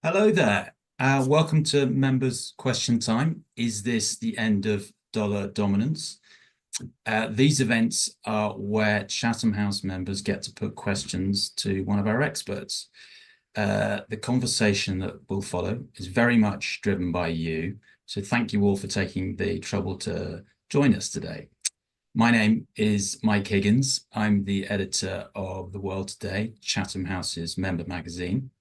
Hello there. Welcome to members' question time. Is this the end of dollar dominance? These events are where Chatham House members get to put questions to one of our experts. The conversation that will follow is very much driven by you. So thank you all for taking the trouble to join us today. My name is Mike Higgins. I'm the editor of The World Today, Chatham House's member magazine.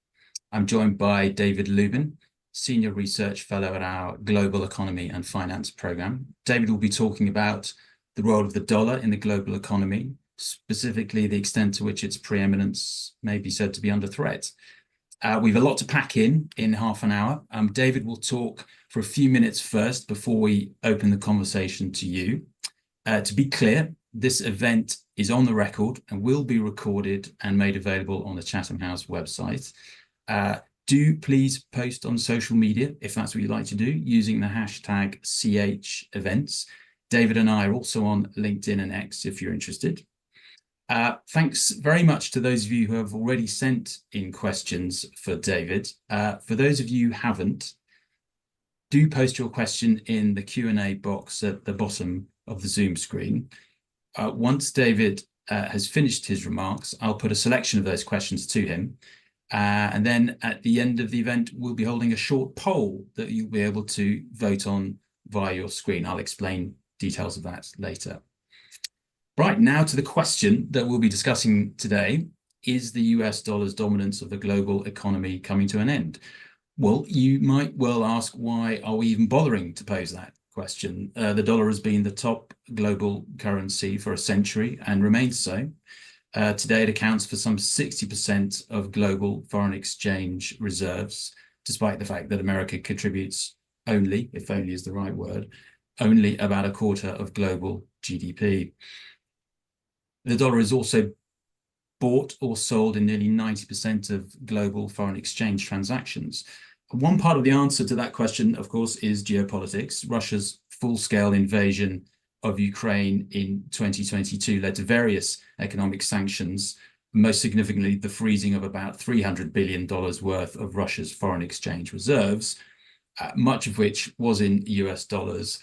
I'm joined by David Lubin, Senior Research Fellow at our Global Economy and Finance Programme. David will be talking about the role of the dollar in the global economy, specifically the extent to which its preeminence may be said to be under threat. We've a lot to pack in half an hour. David will talk for a few minutes first before we open the conversation to you. To be clear, this event is on the record and will be recorded and made available on the Chatham House website. Do please post on social media if that's what you'd like to do using the hashtag #CHEvents. David and I are also on LinkedIn and X if you're interested. Thanks very much to those of you who have already sent in questions for David. For those of you who haven't, do post your question in the Q&A box at the bottom of the Zoom screen. Once David has finished his remarks, I'll put a selection of those questions to him. And then at the end of the event, we'll be holding a short poll that you'll be able to vote on via your screen. I'll explain details of that later. Right, now to the question that we'll be discussing today. Is the US dollar's dominance of the global economy coming to an end? Well, you might well ask, why are we even bothering to pose that question? The dollar has been the top global currency for a century and remains so. Today, it accounts for some 60% of global foreign exchange reserves, despite the fact that America contributes only, if only is the right word, only about a quarter of global GDP. The dollar is also bought or sold in nearly 90% of global foreign exchange transactions. One part of the answer to that question, of course, is geopolitics. Russia's full-scale invasion of Ukraine in 2022 led to various economic sanctions, most significantly the freezing of about $300 billion worth of Russia's foreign exchange reserves, much of which was in US dollars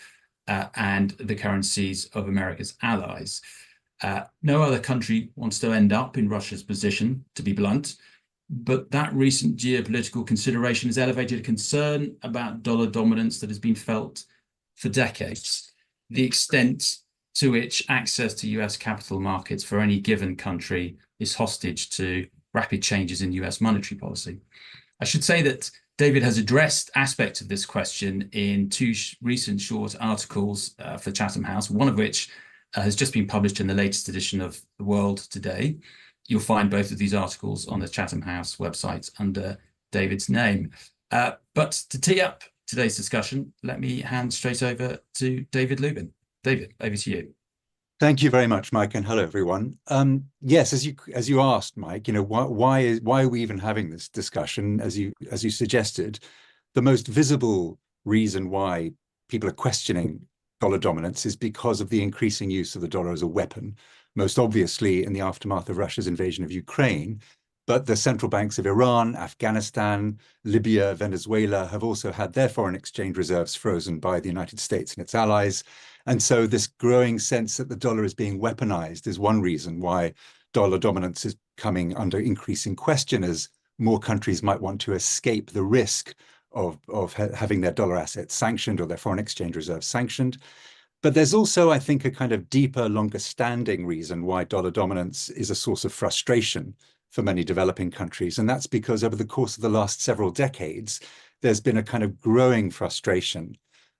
and the currencies of America's allies. No other country wants to end up in Russia's position, to be blunt, but that recent geopolitical consideration has elevated a concern about dollar dominance that has been felt for decades. The extent to which access to US capital markets for any given country is hostage to rapid changes in US monetary policy. I should say that David has addressed aspects of this question in two recent short articles for Chatham House, one of which has just been published in the latest edition of The World Today. You'll find both of these articles on the Chatham House website under David's name. But to tee up today's discussion, let me hand straight over to David Lubin. David, over to you. Thank you very much, Mike, and hello, everyone. Yes, as you asked, Mike, why are we even having this discussion? As you suggested, the most visible reason why people are questioning dollar dominance is because of the increasing use of the dollar as a weapon, most obviously in the aftermath of Russia's invasion of Ukraine. But the central banks of Iran, Afghanistan, Libya, Venezuela have also had their foreign exchange reserves frozen by the United States and its allies. And so this growing sense that the dollar is being weaponized is one reason why dollar dominance is coming under increasing question, as more countries might want to escape the risk of having their dollar assets sanctioned or their foreign exchange reserves sanctioned. But there's also, I think, a kind of deeper, longer standing reason why dollar dominance is a source of frustration for many developing countries. And that's because over the course of the last several decades, there's been a kind of growing frustration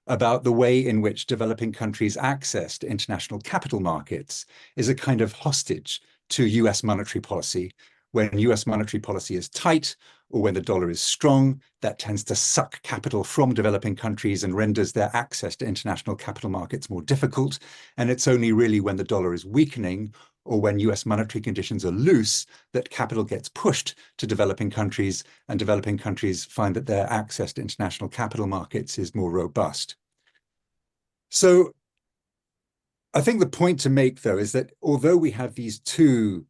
about the way in which developing countries' access to international capital markets is a kind of hostage to US monetary policy. When US monetary policy is tight, or when the dollar is strong, that tends to suck capital from developing countries and renders their access to international capital markets more difficult. And it's only really when the dollar is weakening or when US monetary conditions are loose that capital gets pushed to developing countries, and developing countries find that their access to international capital markets is more robust. So I think the point to make, though, is that although we have these two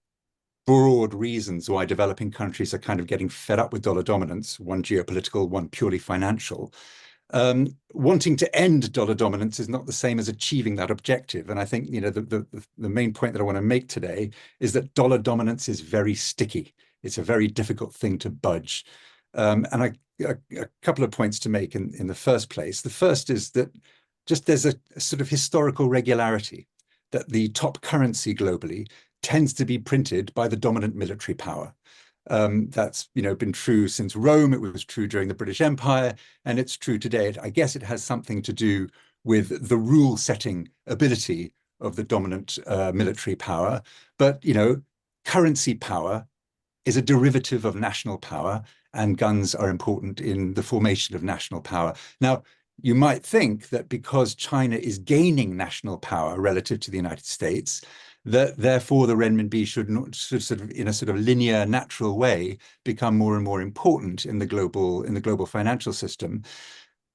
broad reasons why developing countries are kind of getting fed up with dollar dominance, one geopolitical, one purely financial. Wanting to end dollar dominance is not the same as achieving that objective. And I think, the main point that I want to make today is that dollar dominance is very sticky. It's a very difficult thing to budge. And a couple of points to make in the first place. The first is that just there's a sort of historical regularity that the top currency globally tends to be printed by the dominant military power. That's been true since Rome. It was true during the British Empire, and it's true today. I guess it has something to do with the rule-setting ability of the dominant military power. But currency power is a derivative of national power, and guns are important in the formation of national power. Now, you might think that because China is gaining national power relative to the United States, that therefore the renminbi should sort of in a sort of linear, natural way become more and more important in the global financial system.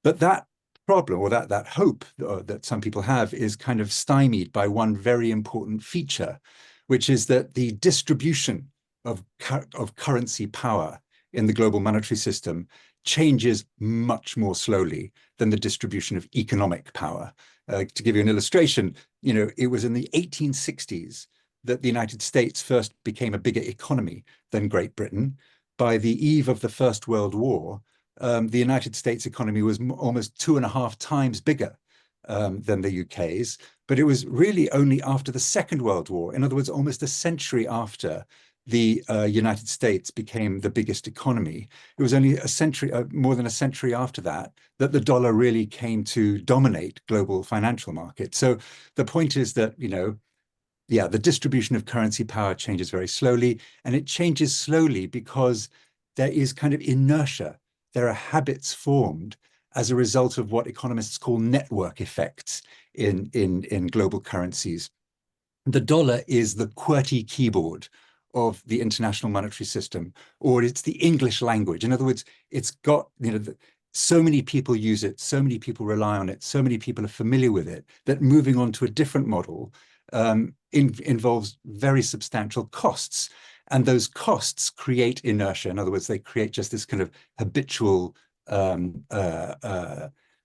But that problem, or that hope that some people have, is kind of stymied by one very important feature, which is that the distribution of currency power in the global monetary system changes much more slowly than the distribution of economic power. To give you an illustration, it was in the 1860s that the United States first became a bigger economy than Great Britain. By the eve of the First World War, the United States economy was almost 2.5 times bigger than the UK's, but it was really only after the Second World War, in other words, almost a century after the United States became the biggest economy. It was only more than a century after that the dollar really came to dominate global financial markets. So the point is that, the distribution of currency power changes very slowly, and it changes slowly because there is kind of inertia. There are habits formed as a result of what economists call network effects in global currencies. The dollar is the QWERTY keyboard of the international monetary system, or it's the English language. In other words, it's got, so many people use it, so many people rely on it, so many people are familiar with it, that moving on to a different model involves very substantial costs. And those costs create inertia. In other words, they create just this kind of habitual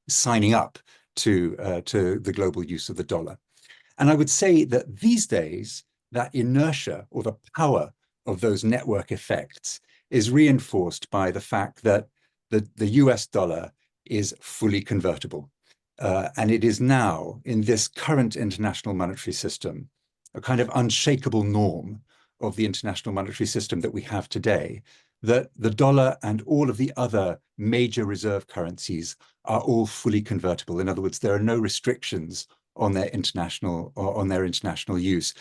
signing up to the global use of the dollar. And I would say that these days, that inertia or the power of those network effects is reinforced by the fact that the US dollar is fully convertible. And it is now, in this current international monetary system, a kind of unshakable norm of the international monetary system that we have today, that the dollar and all of the other major reserve currencies are all fully convertible. In other words, there are no restrictions on their international use.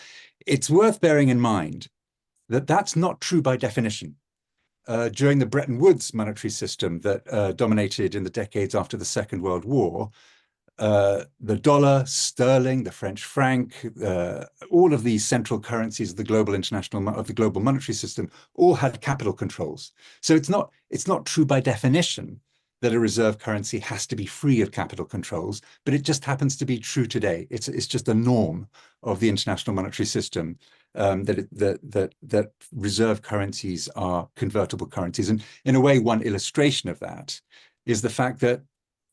It's worth bearing in mind that that's not true by definition. During the Bretton Woods monetary system that dominated in the decades after the Second World War, the dollar, sterling, the French franc, all of these central currencies of the global monetary system all had capital controls. So it's not true by definition that a reserve currency has to be free of capital controls, but it just happens to be true today. It's just a norm of the international monetary system that reserve currencies are convertible currencies. And in a way, one illustration of that is the fact that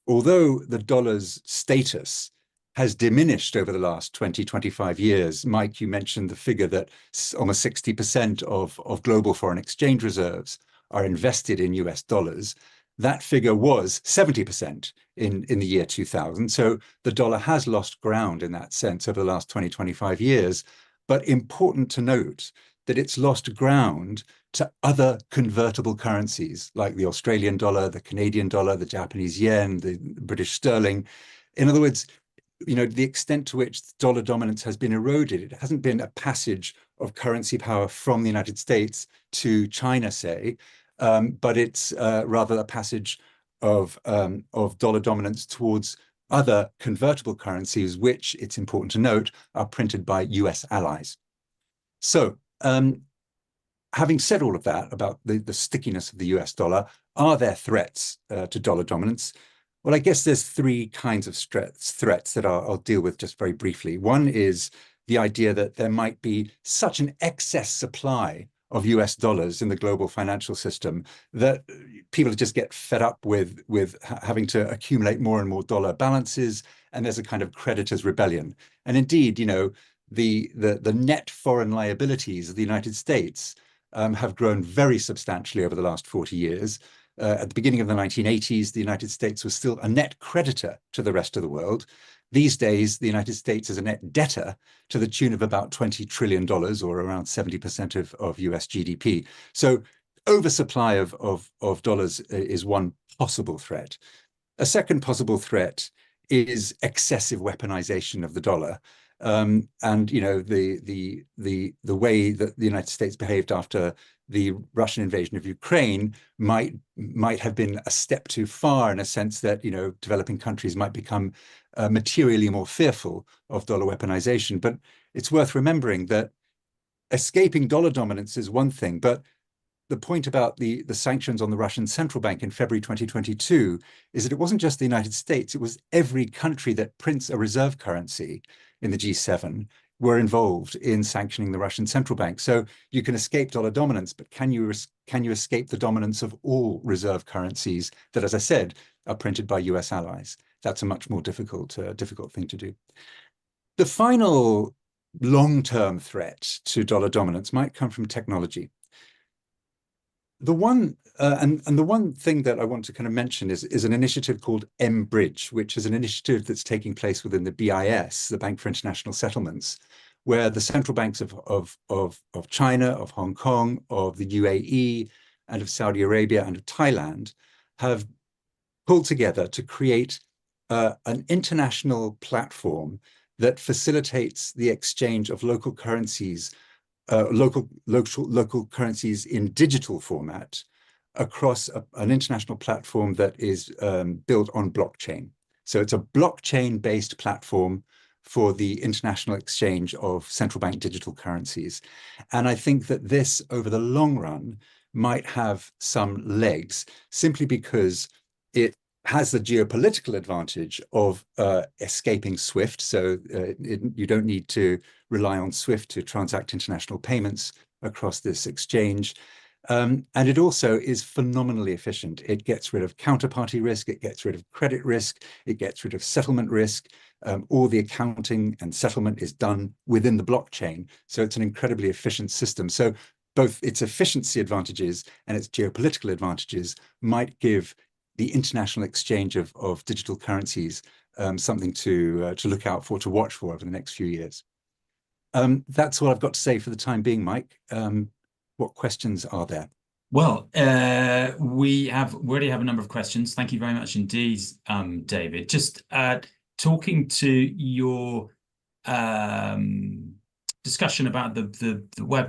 although the dollar's status has diminished over the last 20, 25 years, Mike, you mentioned the figure that almost 60% of global foreign exchange reserves are invested in US dollars. That figure was 70% in the year 2000. So the dollar has lost ground in that sense over the last 20, 25 years. But important to note that it's lost ground to other convertible currencies like the Australian dollar, the Canadian dollar, the Japanese yen, the British sterling. In other words, the extent to which dollar dominance has been eroded, it hasn't been a passage of currency power from the United States to China, say, but it's rather a passage of dollar dominance towards other convertible currencies, which, it's important to note, are printed by US allies. So having said all of that about the stickiness of the US dollar, are there threats to dollar dominance? Well, I guess there's three kinds of threats that I'll deal with just very briefly. One is the idea that there might be such an excess supply of US dollars in the global financial system that people just get fed up with having to accumulate more and more dollar balances, and there's a kind of creditors' rebellion. And indeed, the net foreign liabilities of the United States have grown very substantially over the last 40 years. At the beginning of the 1980s, the United States was still a net creditor to the rest of the world. These days, the United States is a net debtor to the tune of about $20 trillion, or around 70% of US GDP. So oversupply of dollars is one possible threat. A second possible threat is excessive weaponization of the dollar. And the way that the United States behaved after the Russian invasion of Ukraine might have been a step too far, in a sense that developing countries might become materially more fearful of dollar weaponization. But it's worth remembering that escaping dollar dominance is one thing, but the point about the sanctions on the Russian central bank in February 2022 is that it wasn't just the United States, it was every country that prints a reserve currency in the G7 were involved in sanctioning the Russian central bank. So you can escape dollar dominance, but can you escape the dominance of all reserve currencies that, as I said, are printed by US allies? That's a much more difficult thing to do. The final long-term threat to dollar dominance might come from technology. The one thing that I want to kind of mention is an initiative called mBridge, which is an initiative that's taking place within the BIS, the Bank for International Settlements, where the central banks of China, of Hong Kong, of the UAE, and of Saudi Arabia and of Thailand have pulled together to create an international platform that facilitates the exchange of local currencies, local currencies in digital format across an international platform that is built on blockchain. So it's a blockchain-based platform for the international exchange of central bank digital currencies. And I think that this, over the long run, might have some legs, simply because it has the geopolitical advantage of escaping SWIFT. So you don't need to rely on SWIFT to transact international payments across this exchange. And it also is phenomenally efficient. It gets rid of counterparty risk, it gets rid of credit risk, it gets rid of settlement risk. All the accounting and settlement is done within the blockchain. So it's an incredibly efficient system. So both its efficiency advantages and its geopolitical advantages might give the international exchange of digital currencies something to look out for, to watch for over the next few years. That's all I've got to say for the time being, Mike. What questions are there? Well, we already have a number of questions. Thank you very much indeed, David. Just talking to your discussion about the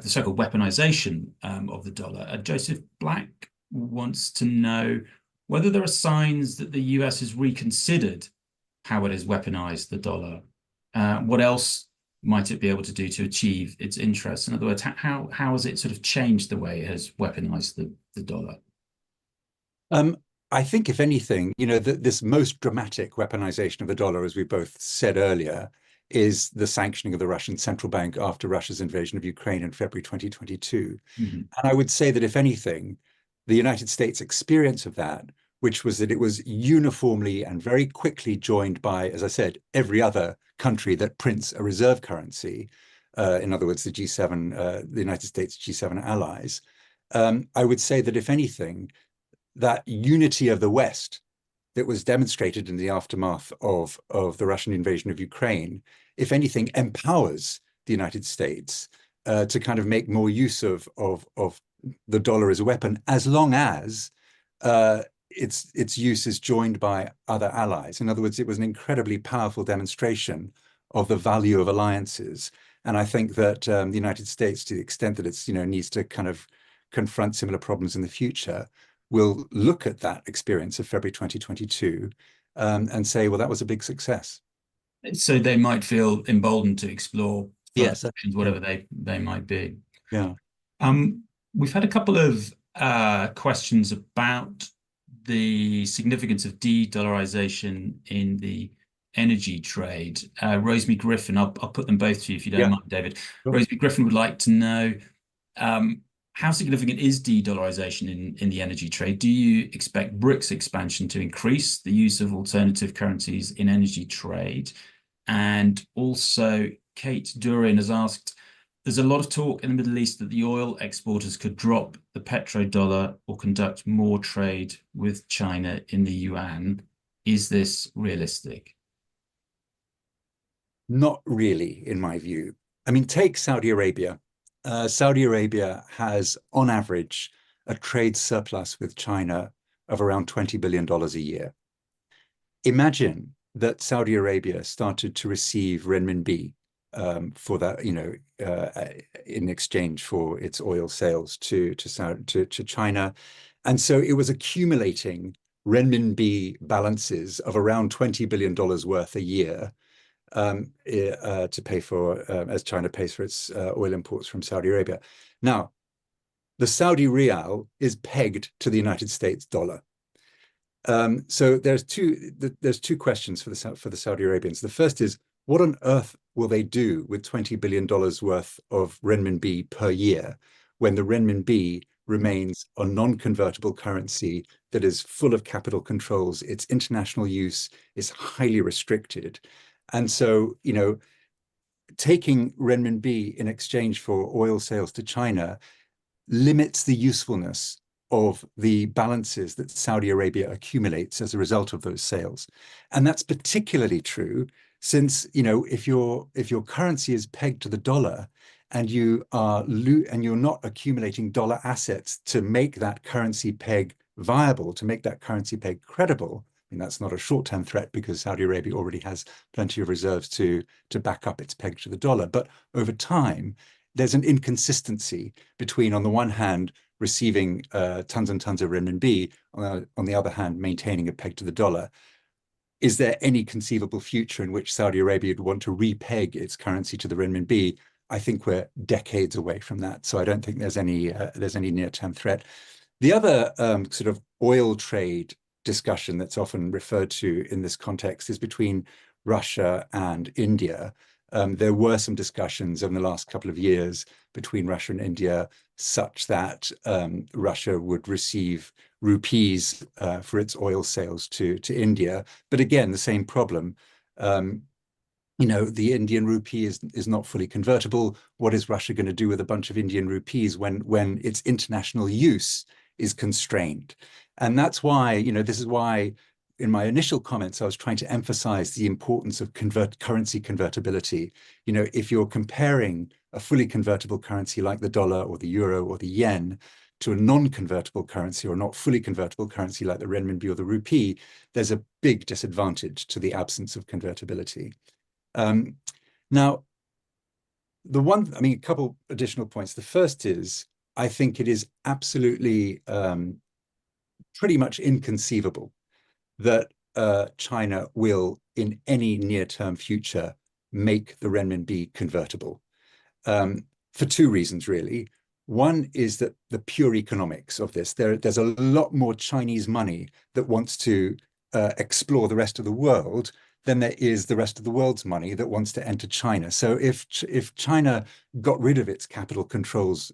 so-called weaponization of the dollar. Joseph Black wants to know whether there are signs that the US has reconsidered how it has weaponized the dollar. What else might it be able to do to achieve its interests? In other words, how has it sort of changed the way it has weaponized the dollar? I think, if anything, this most dramatic weaponization of the dollar, as we both said earlier, is the sanctioning of the Russian central bank after Russia's invasion of Ukraine in February 2022. Mm-hmm. And I would say that, if anything, the United States' experience of that, which was that it was uniformly and very quickly joined by, as I said, every other country that prints a reserve currency, in other words, the G7, the United States G7 allies, I would say that, if anything, that unity of the West that was demonstrated in the aftermath of the Russian invasion of Ukraine, if anything, empowers the United States to kind of make more use of the dollar as a weapon, as long as its use is joined by other allies. In other words, it was an incredibly powerful demonstration of the value of alliances. And I think that the United States, to the extent that it's needs to kind of confront similar problems in the future, will look at that experience of February 2022 and say, well, that was a big success. So they might feel emboldened to explore Yes, options, whatever they might be. Yeah. We've had a couple of questions about the significance of de-dollarization in the energy trade. Rosemary Griffin, I'll put them both to you if you don't Yeah. mind, David. Sure. Rosemary Griffin would like to know how significant is de-dollarization in the energy trade? Do you expect BRICS expansion to increase the use of alternative currencies in energy trade? And also, Kate Durin has asked, there's a lot of talk in the Middle East that the oil exporters could drop the petrodollar or conduct more trade with China in the yuan. Is this realistic? Not really, in my view. I mean, take Saudi Arabia. Saudi Arabia has, on average, a trade surplus with China of around $20 billion a year. Imagine that Saudi Arabia started to receive renminbi for that, in exchange for its oil sales to China. And so it was accumulating renminbi balances of around $20 billion worth a year to pay for, as China pays for its oil imports from Saudi Arabia. Now, the Saudi rial is pegged to the United States dollar. So there's two questions for the Saudi Arabians. The first is, what on earth will they do with $20 billion worth of renminbi per year when the renminbi remains a non-convertible currency that is full of capital controls? Its international use is highly restricted. And so, taking renminbi in exchange for oil sales to China limits the usefulness of the balances that Saudi Arabia accumulates as a result of those sales. And that's particularly true since, if your currency is pegged to the dollar and you're not accumulating dollar assets to make that currency peg viable, to make that currency peg credible. I mean, that's not a short-term threat because Saudi Arabia already has plenty of reserves to back up its peg to the dollar. But over time, there's an inconsistency between, on the one hand, receiving tons and tons of renminbi, on the other hand, maintaining a peg to the dollar. Is there any conceivable future in which Saudi Arabia would want to repeg its currency to the renminbi? I think we're decades away from that. So I don't think there's any near-term threat. The other sort of oil trade discussion that's often referred to in this context is between Russia and India. There were some discussions in the last couple of years between Russia and India such that Russia would receive rupees for its oil sales to India. But again, the same problem. The Indian rupee is not fully convertible. What is Russia going to do with a bunch of Indian rupees when its international use is constrained? And that's why, this is why in my initial comments, I was trying to emphasize the importance of currency convertibility. If you're comparing a fully convertible currency like the dollar or the euro or the yen to a non-convertible currency or not fully convertible currency like the renminbi or the rupee, there's a big disadvantage to the absence of convertibility. Now, a couple additional points. The first is, I think it is absolutely pretty much inconceivable that China will, in any near-term future, make the renminbi convertible for two reasons, really. One is that the pure economics of this. There's a lot more Chinese money that wants to explore the rest of the world than there is the rest of the world's money that wants to enter China. So if China got rid of its capital controls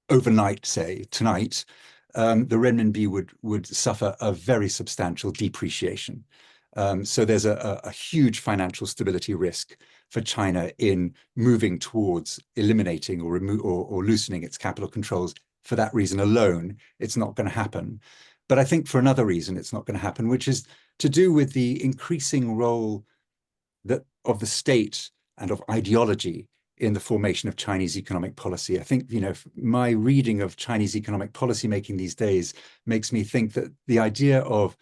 overnight, say tonight, the renminbi would suffer a very substantial depreciation. So there's a huge financial stability risk for China in moving towards eliminating or loosening its capital controls. For that reason alone, it's not going to happen. But I think for another reason, it's not going to happen, which is to do with the increasing role of the state and of ideology in the formation of Chinese economic policy. I think, my reading of Chinese economic policy making these days makes me think that the idea of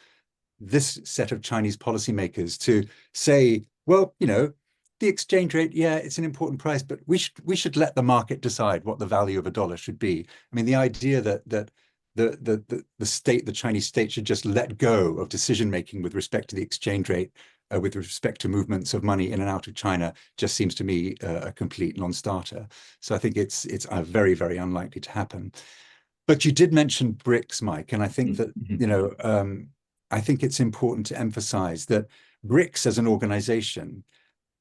this set of Chinese policymakers to say, well, the exchange rate, yeah, it's an important price, but we should let the market decide what the value of a dollar should be. I mean, the idea that the Chinese state should just let go of decision making with respect to the exchange rate, with respect to movements of money in and out of China, just seems to me a complete non-starter. So I think it's very, very unlikely to happen. But you did mention BRICS, Mike, and I think that I think it's important to emphasize that BRICS as an organization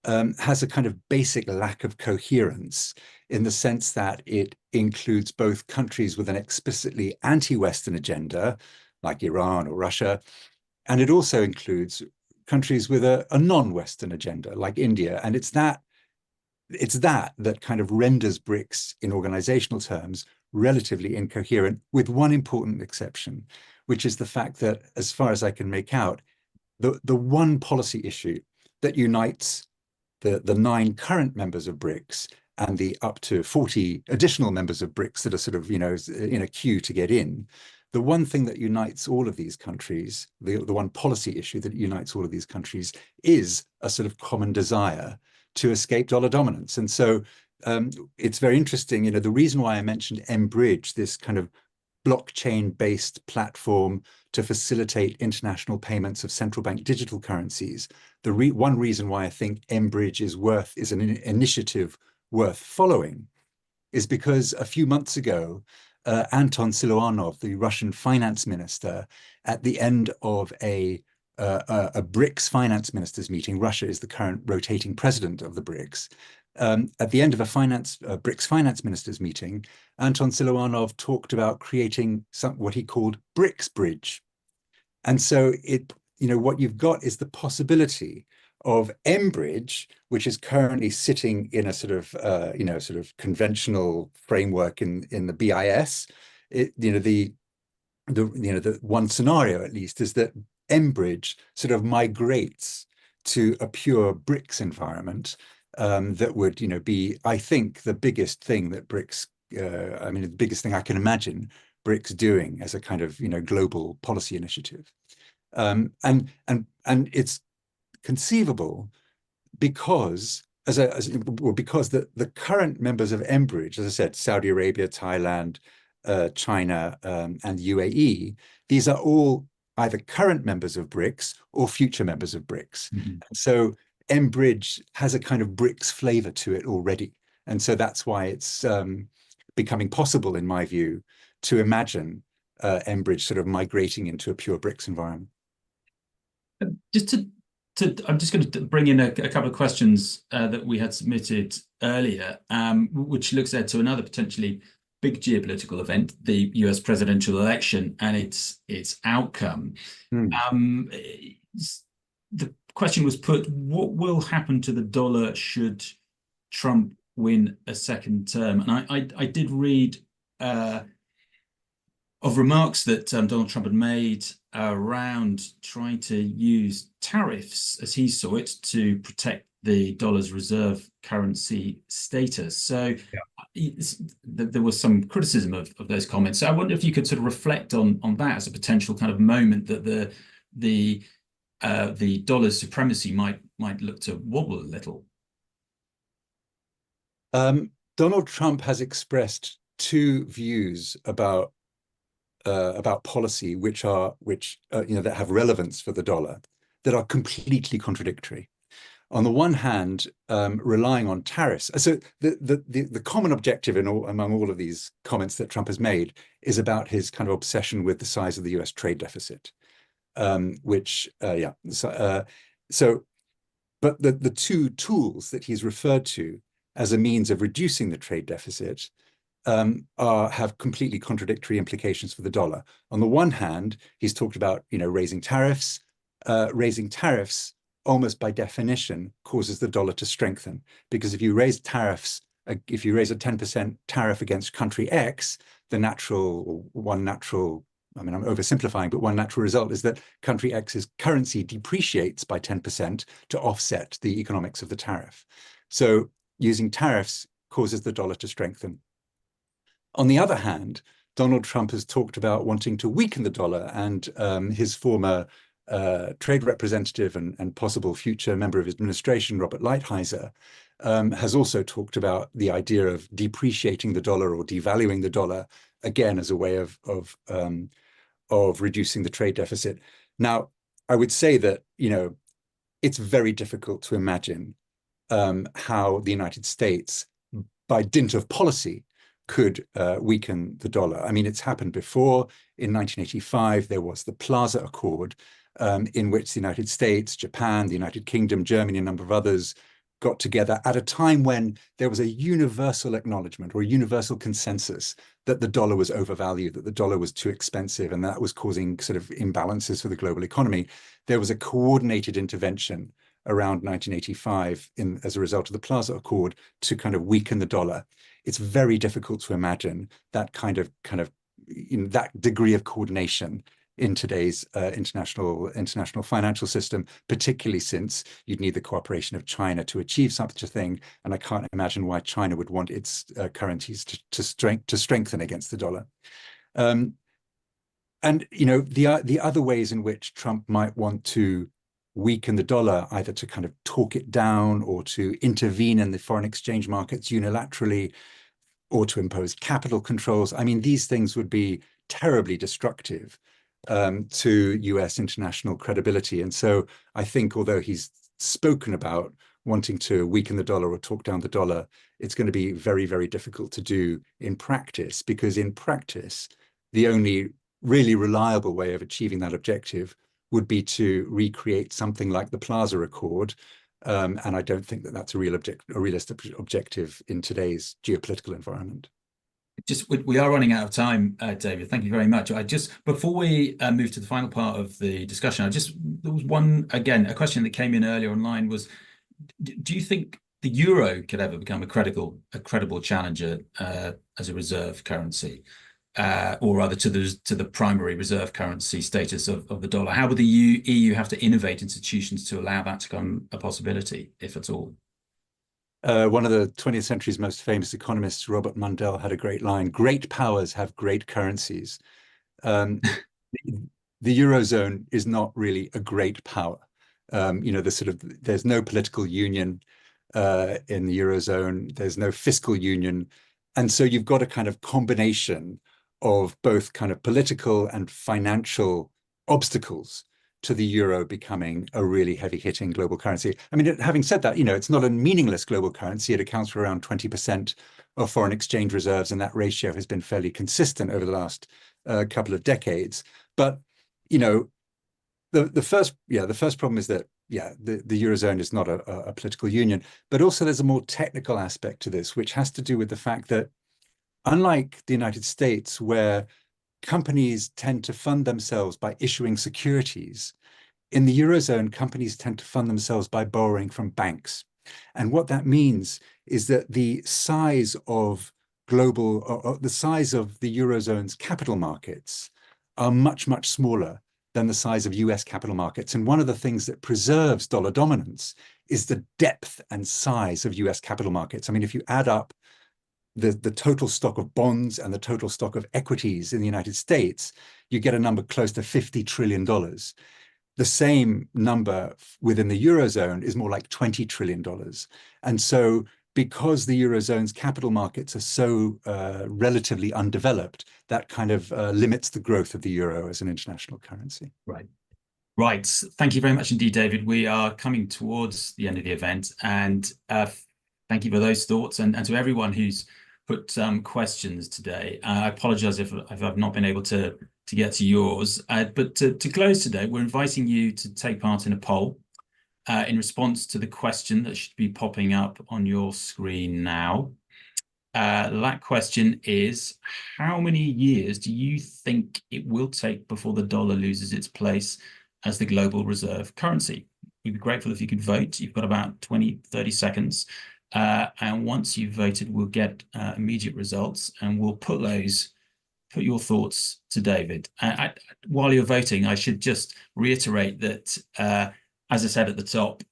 has a kind of basic lack of coherence in the sense that it includes both countries with an explicitly anti-Western agenda, like Iran or Russia, and it also includes countries with a non-Western agenda, like India. And it's that kind of renders BRICS in organizational terms relatively incoherent, with one important exception, which is the fact that, as far as I can make out, the one policy issue that unites the 9 current members of BRICS and the up to 40 additional members of BRICS that are sort of, in a queue to get in, the one thing that unites all of these countries, the one policy issue that unites all of these countries, is a sort of common desire to escape dollar dominance. And so it's very interesting, the reason why I mentioned mBridge, this kind of blockchain-based platform to facilitate international payments of central bank digital currencies. One reason why I think mBridge is an initiative worth following is because a few months ago, Anton Siluanov, the Russian finance minister, at the end of a BRICS finance ministers meeting — Russia is the current rotating president of the BRICS — at the end of a BRICS finance ministers meeting, Anton Siluanov talked about creating what he called BRICS Bridge. And so what you've got is the possibility of mBridge, which is currently sitting in a sort of conventional framework in the BIS. The one scenario, at least, is that mBridge sort of migrates to a pure BRICS environment that would, be, I think, the biggest thing that BRICS, the biggest thing I can imagine BRICS doing as a kind of, global policy initiative. And it's conceivable because because the current members of mBridge, as I said, Saudi Arabia, Thailand, China, and UAE, these are all either current members of BRICS or future members of BRICS. Mm-hmm. And so mBridge has a kind of BRICS flavor to it already. And so that's why it's becoming possible, in my view, to imagine mBridge sort of migrating into a pure BRICS environment. I'm just going to bring in a couple of questions that we had submitted earlier, which looks ahead to another potentially big geopolitical event, the US presidential election and its outcome. The question was put: what will happen to the dollar should Trump win a second term? And I did read of remarks that Donald Trump had made around trying to use tariffs, as he saw it, to protect the dollar's reserve currency status. So there was some criticism of those comments. So I wonder if you could sort of reflect on that as a potential kind of moment that the dollar's supremacy might look to wobble a little. Donald Trump has expressed 2 views about policy that have relevance for the dollar, that are completely contradictory. On the one hand, relying on tariffs. So the common objective among all of these comments that Trump has made is about his kind of obsession with the size of the US trade deficit, but the 2 tools that he's referred to as a means of reducing the trade deficit have completely contradictory implications for the dollar. On the one hand, he's talked about raising tariffs. Raising tariffs, almost by definition, causes the dollar to strengthen, because if you raise tariffs, if you raise a 10% tariff against country X, I'm oversimplifying, but one natural result is that country X's currency depreciates by 10% to offset the economics of the tariff. So using tariffs causes the dollar to strengthen. On the other hand, Donald Trump has talked about wanting to weaken the dollar, and his former trade representative and possible future member of his administration, Robert Lighthizer, has also talked about the idea of depreciating the dollar or devaluing the dollar, again as a way of reducing the trade deficit. Now, I would say that it's very difficult to imagine how the United States, by dint of policy, could weaken the dollar. I mean, it's happened before. In 1985, there was the Plaza Accord, in which the United States, Japan, the United Kingdom, Germany, a number of others got together at a time when there was a universal acknowledgement or a universal consensus that the dollar was overvalued, that the dollar was too expensive, and that was causing sort of imbalances for the global economy. There was a coordinated intervention around 1985 as a result of the Plaza Accord to kind of weaken the dollar. It's very difficult to imagine that kind of that degree of coordination in today's international financial system, particularly since you'd need the cooperation of China to achieve such a thing. And I can't imagine why China would want its currencies to strengthen against the dollar. And the other ways in which Trump might want to weaken the dollar, either to kind of talk it down or to intervene in the foreign exchange markets unilaterally, or to impose capital controls. I mean, these things would be terribly destructive to US international credibility. And so I think, although he's spoken about wanting to weaken the dollar or talk down the dollar, it's going to be very, very difficult to do in practice, because in practice, the only really reliable way of achieving that objective would be to recreate something like the Plaza Accord. And I don't think that that's a realistic objective in today's geopolitical environment. We are running out of time, David. Thank you very much. Before we move to the final part of the discussion, there was a question that came in earlier online was, do you think the euro could ever become a credible challenger as a reserve currency, or rather to the primary reserve currency status of the dollar? How would the EU have to innovate institutions to allow that to become a possibility, if at all? One of the 20th century's most famous economists, Robert Mundell, had a great line: great powers have great currencies. The Eurozone is not really a great power. There's no political union in the Eurozone. There's no fiscal union. And so you've got a kind of combination of both kind of political and financial obstacles to the euro becoming a really heavy-hitting global currency. I mean, having said that, it's not a meaningless global currency. It accounts for around 20% of foreign exchange reserves, and that ratio has been fairly consistent over the last couple of decades. But the first problem is that the Eurozone is not a political union, but also there's a more technical aspect to this, which has to do with the fact that, unlike the United States, where companies tend to fund themselves by issuing securities, in the Eurozone, companies tend to fund themselves by borrowing from banks. And what that means is that the size of the Eurozone's capital markets are much, much smaller than the size of US capital markets. And one of the things that preserves dollar dominance is the depth and size of US capital markets. I mean, if you add up the total stock of bonds and the total stock of equities in the United States, you get a number close to $50 trillion. The same number within the Eurozone is more like $20 trillion. And so because the Eurozone's capital markets are so relatively undeveloped, that kind of limits the growth of the euro as an international currency. Right. Right. Thank you very much indeed, David. We are coming towards the end of the event, and thank you for those thoughts, and to everyone who's put questions today. I apologize if I've not been able to get to yours, but to close today, we're inviting you to take part in a poll in response to the question that should be popping up on your screen now. That question is, how many years do you think it will take before the dollar loses its place as the global reserve currency? We'd be grateful if you could vote. You've got about 30 seconds. And once you've voted, we'll get immediate results, and we'll put your thoughts to David. While you're voting, I should just reiterate that, as I said at the top,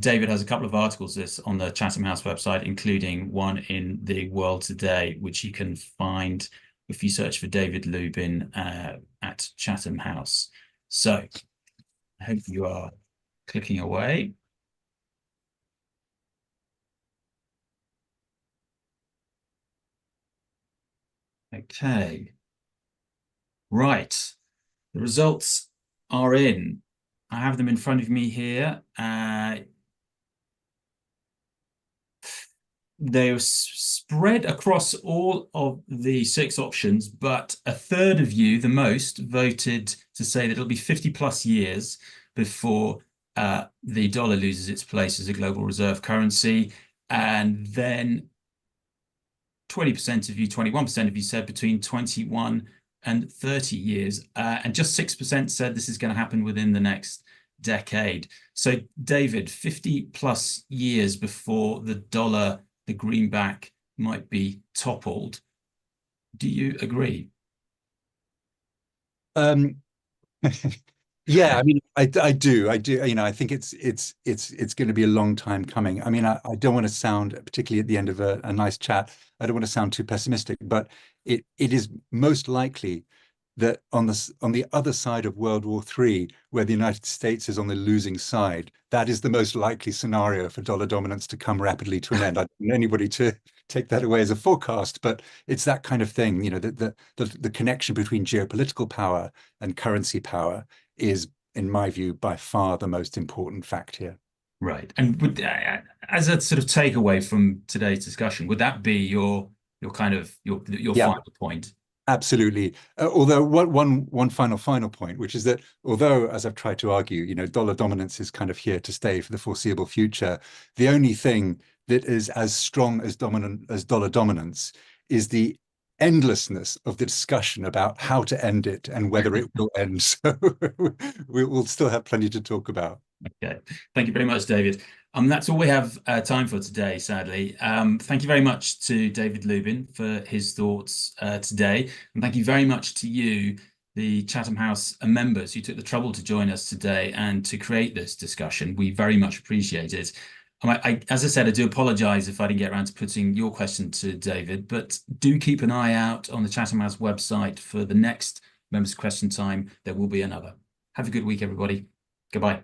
David has a couple of articles on the Chatham House website, including one in the World Today, which you can find if you search for David Lubin at Chatham House. So I hope you are clicking away. Okay. Right. The results are in. I have them in front of me here. They're spread across all of the 6 options, but a third of you, the most, voted to say that it'll be 50 plus years before the dollar loses its place as a global reserve currency. And then 20% of you, 21% of you said between 21 and 30 years. And just 6% said this is going to happen within the next decade. So, David, 50 plus years before the dollar, the greenback, might be toppled. Do you agree? Yeah, I mean, I do. You know, I think it's going to be a long time coming. I mean, I don't want to sound, particularly at the end of a nice chat, I don't want to sound too pessimistic, but it is most likely that on the other side of World War III, where the United States is on the losing side, that is the most likely scenario for dollar dominance to come rapidly to an end. I don't want anybody to take that away as a forecast, but it's that kind of thing. You know, the connection between geopolitical power and currency power is, in my view, by far the most important fact here. Right. And would, as a sort of takeaway from today's discussion, would that be your kind of your Yeah, final point? absolutely. Although one final point, which is that although, as I've tried to argue, you know, dollar dominance is kind of here to stay for the foreseeable future, the only thing that is as strong as dominant as dollar dominance is the endlessness of the discussion about how to end it and whether it will end. So we'll still have plenty to talk about. Okay. Thank you very much, David. That's all we have time for today, sadly. Thank you very much to David Lubin for his thoughts today. And thank you very much to you, the Chatham House members who took the trouble to join us today and to create this discussion. We very much appreciate it. As I said, I do apologise if I didn't get around to putting your question to David, but do keep an eye out on the Chatham House website for the next members' question time. There will be another. Have a good week, everybody. Goodbye.